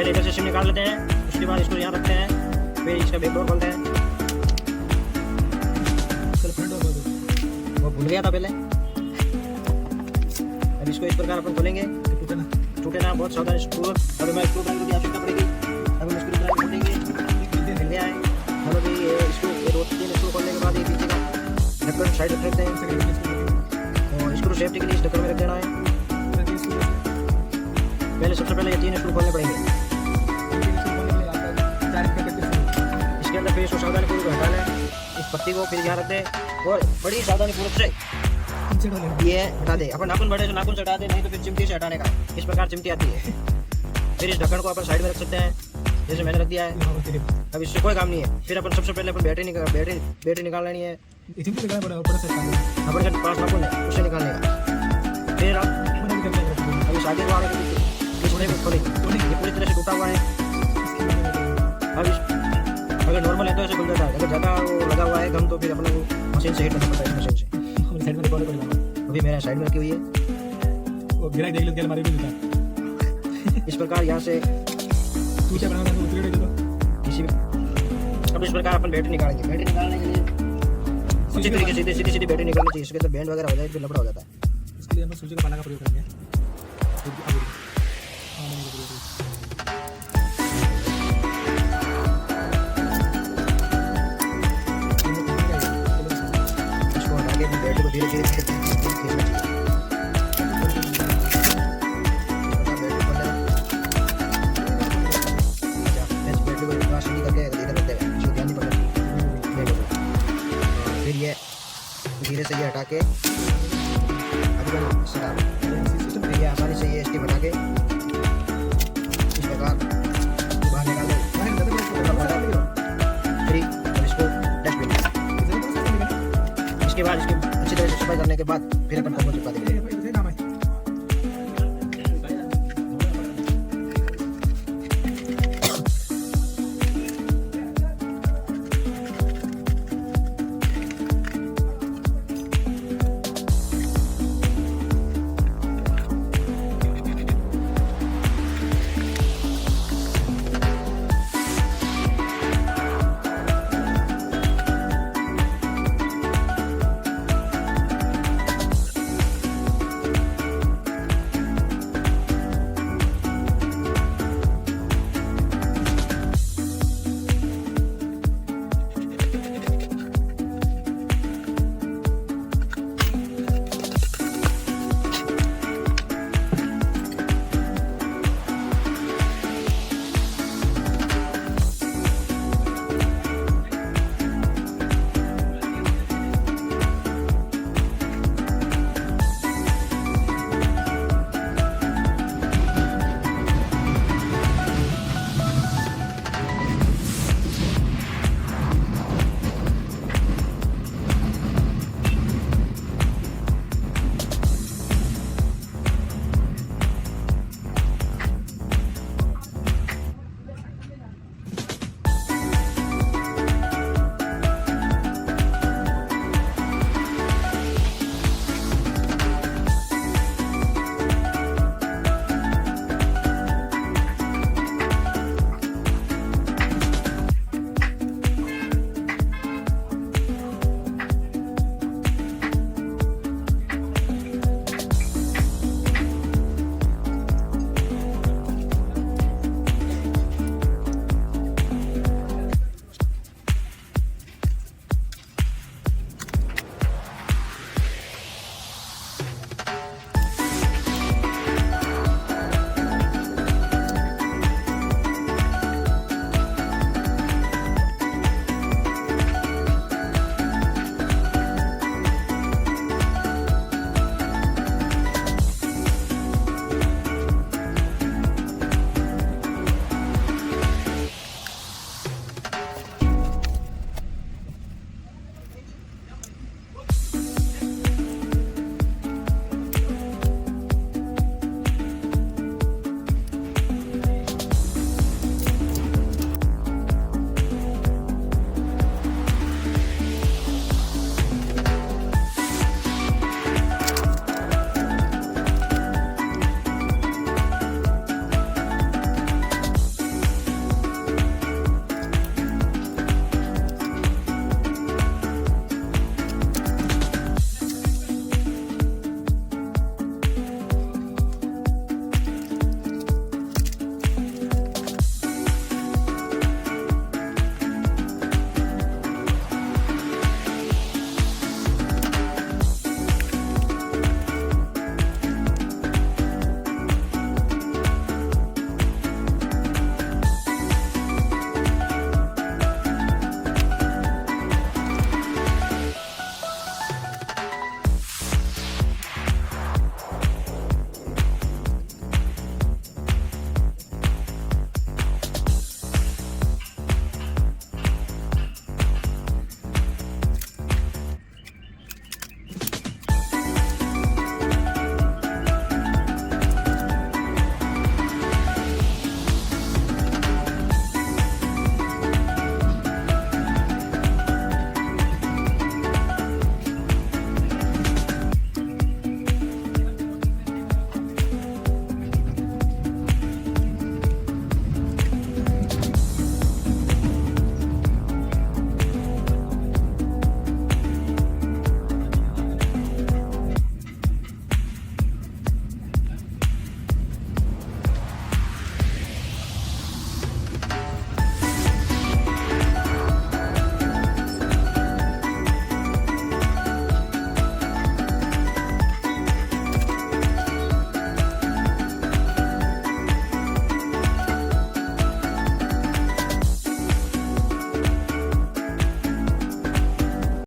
पहले इधर से सिम निकाल लेते हैं, उसके बाद इसको यहाँ रखते हैं, फिर इसका बैक डोर खोलते हैं। वो भूल गया था पहले। अब इसको इस प्रकार अपन खोलेंगे, टूटे ना, बहुत सावधानी से पूर्वक। अब हमें स्क्रू ड्राइवर की आवश्यकता पड़ेगी। अब हम स्क्रू ड्राइवर खोलेंगे, मिल गया है। चलो भाई ये इसको 2-3 स्क्रू खोलने के बाद ये पीछे का ढक्कन साइड रख देते हैं और स्क्रू सेफ्टी के लिए इस ढक्कन में रख देना है। पहले सबसे पहले ये 3 स्क्रू खोलने पड़ेंगे। इसके अंदर फिर इसको सावधानी पूर्वक हटाना है, इस पत्ती को फिर यहाँ रख दे और बड़ी सावधानी पूर्वक से ये हटा दे। अपन नाखून बड़े तो नाखून से हटा दे, नहीं तो फिर चिमटी से हटाने का। इस प्रकार चिमटी आती है। फिर इस ढक्कन को अपन साइड में रख सकते हैं, जैसे मैंने रख दिया है। अब इससे कोई काम नहीं है। फिर अपन सबसे पहले अपन बैटरी निकाल लेनी है। अपन के पास नाखून है उसे निकालने का। फिर अब इस आगे को आगे को खोलेंगे, ये पूरी तरह से टूटा हुआ है। अब अगर नॉर्मल है तो ऐसे खुल जाता है, अगर ज़्यादा वो लगा हुआ है गम तो फिर अपन को मशीन से हिट करना पड़ता है। मशीन से साइड में रिकॉर्ड करेगा, अभी मेरे साइड में रखी हुई है। वो गिरा देख लो, हमारे भी इस प्रकार यहाँ से इसी अब इस प्रकार अपन बैटरी निकालेंगे। बैटरी निकालने के लिए अच्छी तरीके से सीधी बैटरी निकालनी चाहिए, इसके अंदर बैंड वगैरह हो जाए फिर लफड़ा हो जाता है। इसके लिए हम सूजी का पाना का प्रयोग करेंगे। इसको हटा के बैटरी को धीरे धीरे खींचना चाहिए। फिर ये धीरे से ये हटा के फिर ये आसानी से ये स्टिप हटा के इस प्रकार बाहर निकाल दो। फिर इसको डस्टबिन, इसके बाद इसकी अच्छी तरह से सफाई करने के बाद फिर अपन को चिपका देंगे।